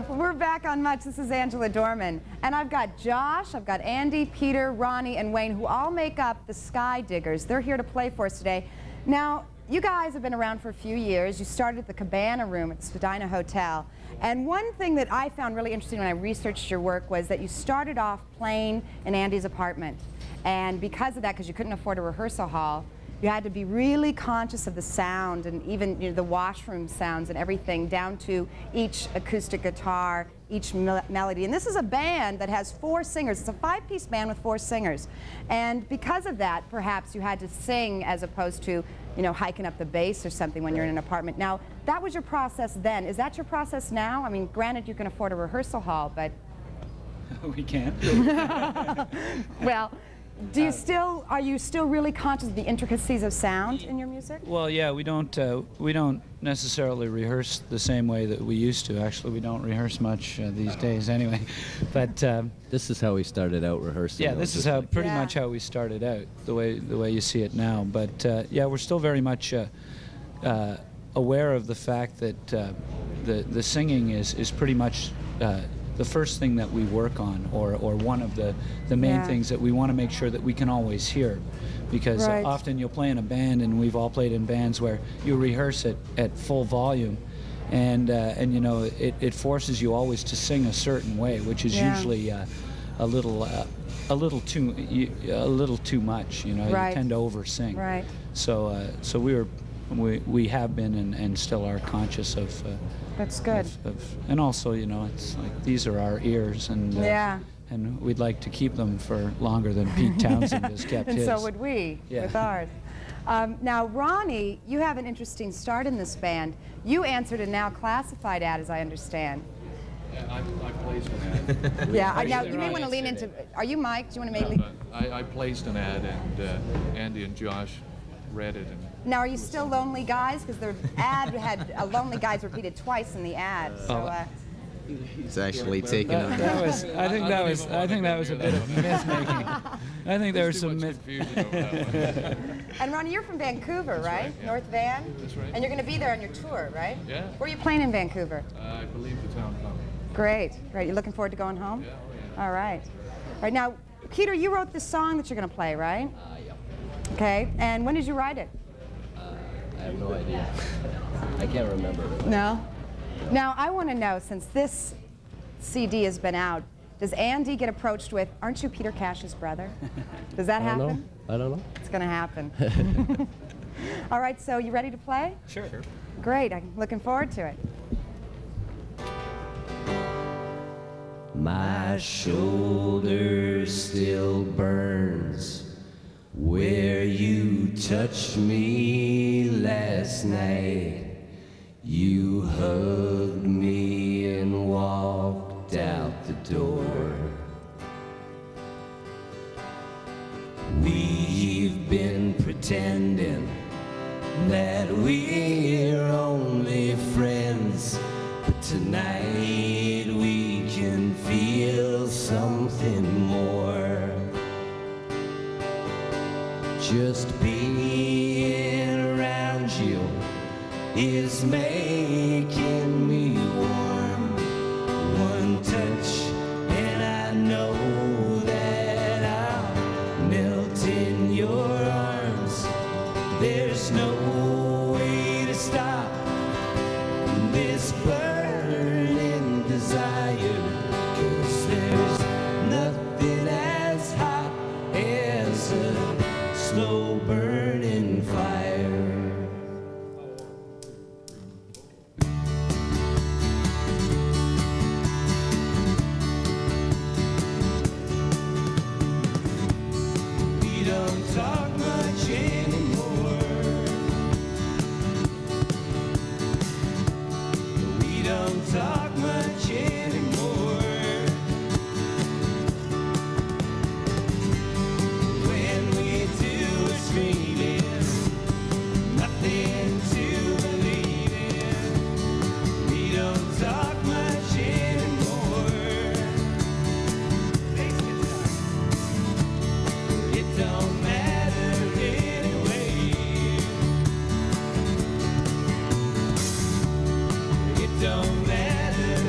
We're back on Much. This is Angela Dorman. And I've got Josh, I've got Andy, Peter, Ronnie, and Wayne, who all make up the Skydiggers. They're here to play for us today. Now, you guys have been around for a few years. You started at the Cabana Room at the Spadina Hotel. And one thing that I found really interesting when I researched your work was that you started off playing in Andy's apartment. And because of that, because you couldn't afford a rehearsal hall, you had to be really conscious of the sound and even the washroom sounds and everything, down to each acoustic guitar, each melody. And this is a band that has 4 singers. It's a 5-piece band with 4 singers. And because of that, perhaps you had to sing as opposed to, hiking up the bass or something when you're in an apartment. Now, that was your process then. Is that your process now? I mean, granted, you can afford a rehearsal hall, but... We can't. Well, are you still really conscious of the intricacies of sound in your music? Well, yeah, we don't necessarily rehearse the same way that we used to. Actually, we don't rehearse much these days anyway. But this is how we stared out rehearsing. Yeah, this is how pretty much how we started out, the way you see it now. But yeah, we're still very much aware of the fact that the singing is pretty much the first thing that we work on, or one of the main things that we want to make sure that we can always hear. Because often you'll play in a band, and we've all played in bands where you rehearse it at full volume, and it forces you always to sing a certain way, which is usually a little too much. You tend to oversing. Right. So we have been and still are conscious of. That's good. And also, it's like these are our ears, and and we'd like to keep them for longer than Pete Townsend has kept and his. So would we with ours. Now, Ronnie, you have an interesting start in this band. You answered a now classified ad, as I understand. Yeah, I placed an ad. Yeah, now you may want to lean into. Are you Mike? Do you want to maybe? I placed an ad, and Andy and Josh read it. And now, are you still lonely guys? Because their ad had lonely guys repeated twice in the ad. So. He's actually taken I think that was a bit of myth-making. I think there was some myth. And Ronnie, you're from Vancouver, right? Yeah. North Van? That's right. And you're going to be there on your tour, right? Yeah. Where are you playing in Vancouver? I believe the town common. Great. You looking forward to going home? Yeah, yeah. All right. All right, now, Peter, you wrote this song that you're going to play, right? Yeah. Okay, and when did you write it? I have no idea. I can't remember. No? Now, I want to know, since this CD has been out, does Andy get approached with, "Aren't you Peter Cash's brother?" Does that happen? I don't know. It's going to happen. All right, so you ready to play? Sure. Great, I'm looking forward to it. My shoulder still burns where you touched me last night. You hugged me and walked out the door. We've been pretending that we're only friends, but tonight we can feel something more. Just being around you is making me warm. One touch and I know that I'll melt in your arms. There's no way to stop this burning desire, 'cause there's nothing as hot as a slow burning fire. We don't talk much anymore. We don't talk much anymore. When we do, we're screaming, nothing to believe in. We don't talk much anymore. It don't matter anyway. It don't matter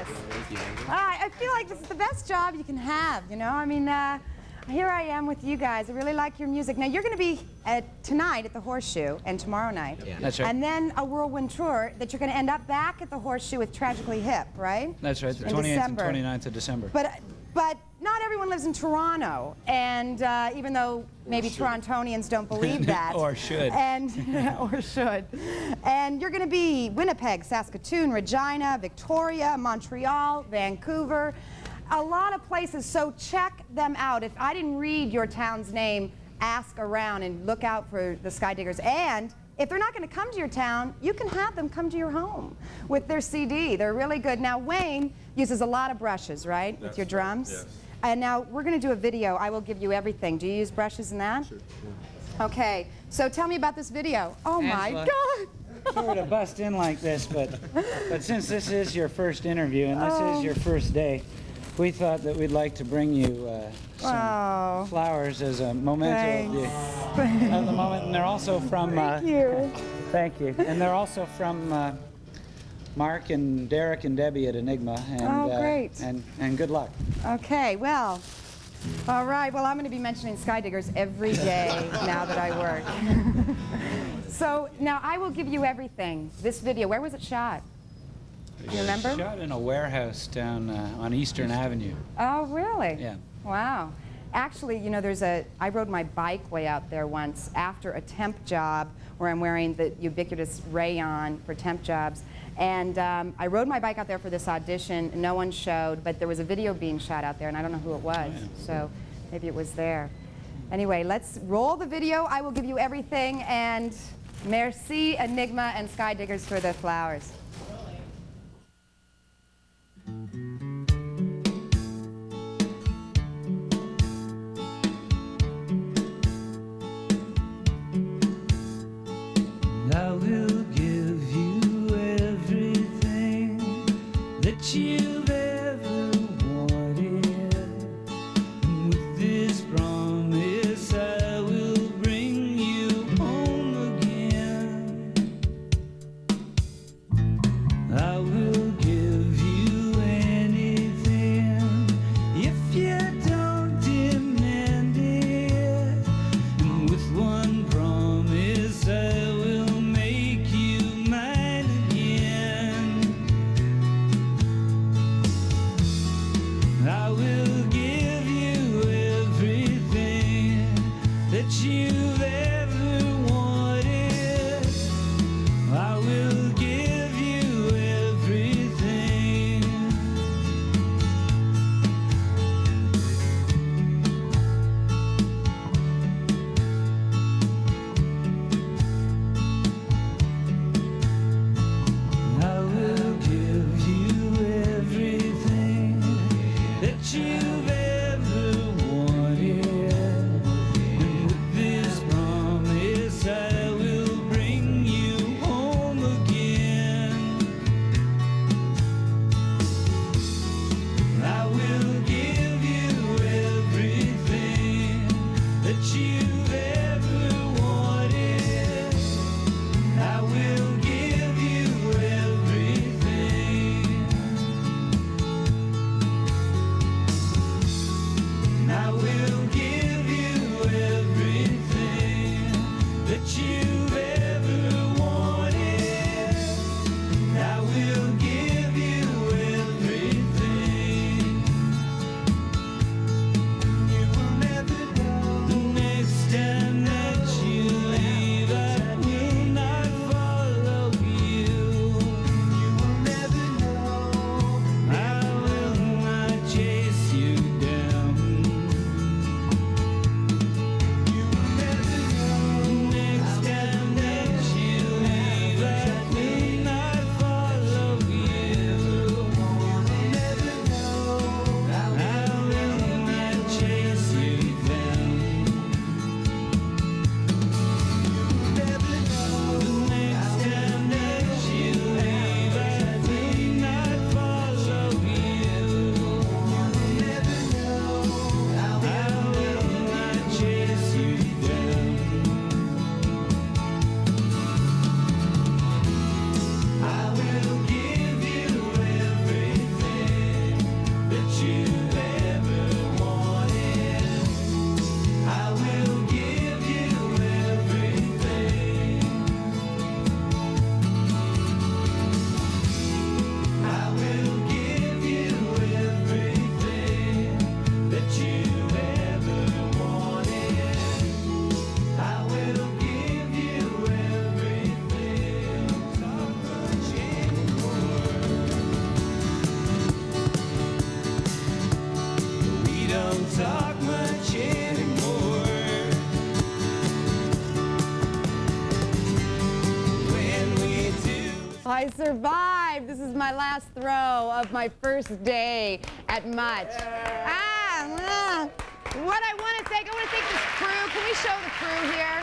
fabulous. Thank you, Andrew. I feel like this is the best job you can have, you know? I mean, here I am with you guys. I really like your music. Now, you're going to be tonight at the Horseshoe and tomorrow night. Yeah. That's right. And then a whirlwind tour that you're going to end up back at the Horseshoe with Tragically Hip, right? That's right, the In 28th December. and 29th of December. But not everyone lives in Toronto, and even though maybe Torontonians don't believe that. Or should. And, or should. And you're going to be Winnipeg, Saskatoon, Regina, Victoria, Montreal, Vancouver, a lot of places, so check them out. If I didn't read your town's name, ask around and look out for the Skydiggers. And if they're not going to come to your town, you can have them come to your home with their CD. They're really good. Now, Wayne uses a lot of brushes, right, with your drums? Yes. And now we're going to do a video. I will give you everything. Do you use brushes in that? Sure. Okay, so tell me about this video. Oh my Angela. God! Sorry to bust in like this, but since this is your first interview and this is your first day, we thought that we'd like to bring you some Oh. flowers as a memento of the moment. And they're also from... Thank you. Thank you. And they're also from Mark and Derek and Debbie at Enigma. And, Oh, great. And good luck. Okay, well, all right. Well, I'm going to be mentioning Skydiggers every day now that I work. So now I will give you everything. This video, where was it shot? Do you remember? Shot in a warehouse down on Eastern Avenue. Oh, really? Yeah. Wow. Actually, you know, I rode my bike way out there once after a temp job where I'm wearing the ubiquitous rayon for temp jobs. And I rode my bike out there for this audition. No one showed, but there was a video being shot out there, and I don't know who it was. So maybe it was there. Anyway, let's roll the video. I will give you everything. And merci, Enigma and Skydiggers, for the flowers. I will give you everything that you've ever wanted. With this promise, I will bring you home again. I will give you anything if you don't demand it. And with one promise, I will make you mine again. I will give you everything that you've ever wanted. I will give you everything. I will give you everything that you've ever wanted. And with this promise, I will bring you home again. I will give you everything that you've ever wanted. I will give you everything. I will give you everything that you've ever wanted. I will give you everything. You will never know the next I survived. This is my last throw of my first day at Much. What I want to thank this crew. Can we show the crew here?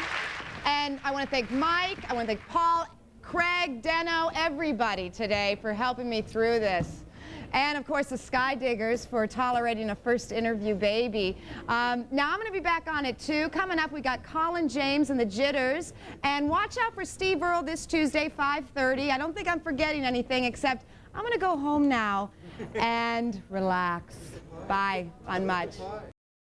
And I want to thank Mike. I want to thank Paul, Craig, Deno, everybody today for helping me through this. And of course the Skydiggers for tolerating a first interview baby. Now I'm going to be back on it too. Coming up we got Colin James and the Jitters. And watch out for Steve Earle this Tuesday, 5:30. I don't think I'm forgetting anything except I'm going to go home now and relax. Bye on Much.